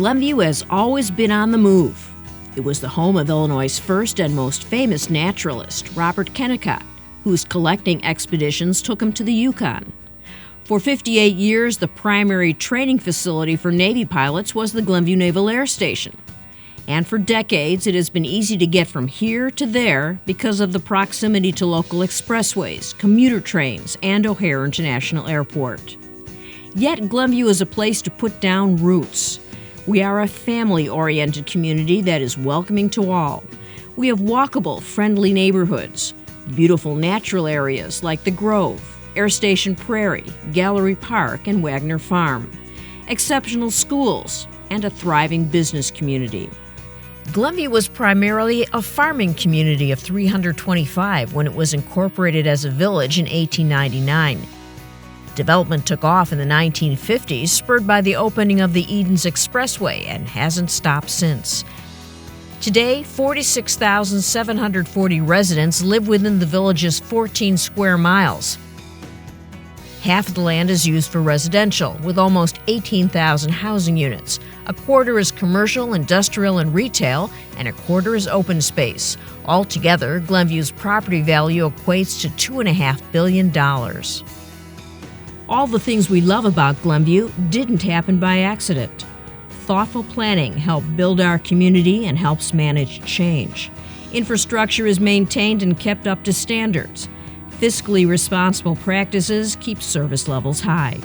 Glenview has always been on the move. It was the home of Illinois' first and most famous naturalist, Robert Kennicott, whose collecting expeditions took him to the Yukon. For 58 years, the primary training facility for Navy pilots was the Glenview Naval Air Station. And for decades, it has been easy to get from here to there because of the proximity to local expressways, commuter trains, and O'Hare International Airport. Yet Glenview is a place to put down roots. We are a family-oriented community that is welcoming to all. We have walkable, friendly neighborhoods, beautiful natural areas like the Grove, Air Station Prairie, Gallery Park, and Wagner Farm, exceptional schools, and a thriving business community. Glenview was primarily a farming community of 325 when it was incorporated as a village in 1899. Development took off in the 1950s, spurred by the opening of the Edens Expressway, and hasn't stopped since. Today, 46,740 residents live within the village's 14 square miles. Half of the land is used for residential, with almost 18,000 housing units. A quarter is commercial, industrial, and retail, and a quarter is open space. Altogether, Glenview's property value equates to $2.5 billion. All the things we love about Glenview didn't happen by accident. Thoughtful planning helped build our community and helps manage change. Infrastructure is maintained and kept up to standards. Fiscally responsible practices keep service levels high.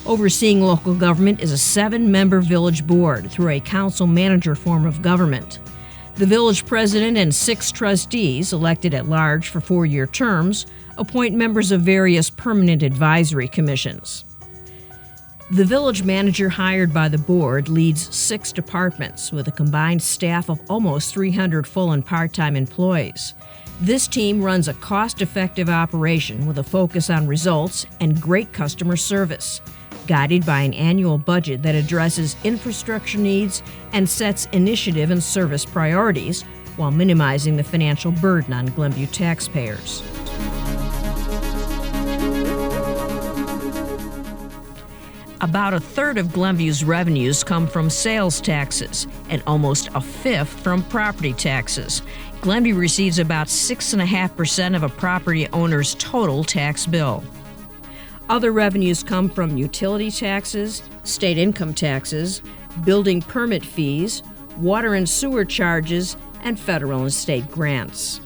Overseeing local government is a 7-member village board through a council-manager form of government. The village president and 6 trustees, elected at large for 4-year terms, appoint members of various permanent advisory commissions. The village manager hired by the board leads 6 departments with a combined staff of almost 300 full and part-time employees. This team runs a cost-effective operation with a focus on results and great customer service, guided by an annual budget that addresses infrastructure needs and sets initiative and service priorities while minimizing the financial burden on Glenview taxpayers. About a third of Glenview's revenues come from sales taxes and almost a fifth from property taxes. Glenview receives about 6.5% of a property owner's total tax bill. Other revenues come from utility taxes, state income taxes, building permit fees, water and sewer charges, and federal and state grants.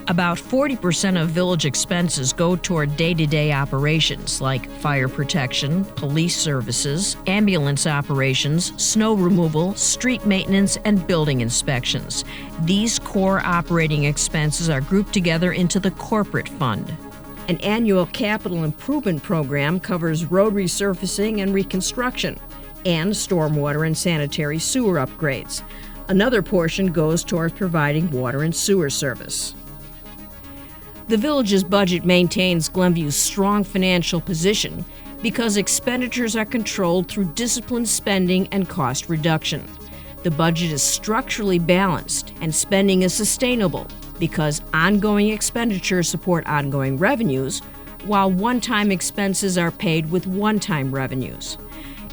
About 40% of village expenses go toward day-to-day operations like fire protection, police services, ambulance operations, snow removal, street maintenance, and building inspections. These core operating expenses are grouped together into the corporate fund. An annual capital improvement program covers road resurfacing and reconstruction, and stormwater and sanitary sewer upgrades. Another portion goes toward providing water and sewer service. The village's budget maintains Glenview's strong financial position because expenditures are controlled through disciplined spending and cost reduction. The budget is structurally balanced and spending is sustainable because ongoing expenditures support ongoing revenues, while one-time expenses are paid with one-time revenues.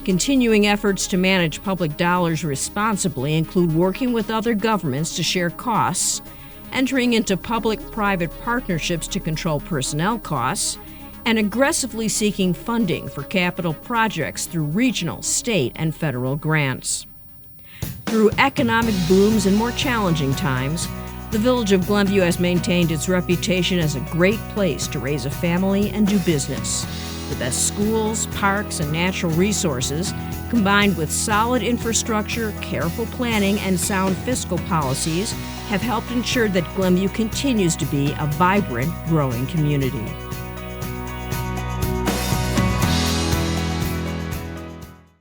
Continuing efforts to manage public dollars responsibly include working with other governments to share costs, entering into public-private partnerships to control personnel costs, and aggressively seeking funding for capital projects through regional, state, and federal grants. Through economic booms and more challenging times, the village of Glenview has maintained its reputation as a great place to raise a family and do business. The best schools, parks, and natural resources, combined with solid infrastructure, careful planning, and sound fiscal policies, have helped ensure that Glenview continues to be a vibrant, growing community.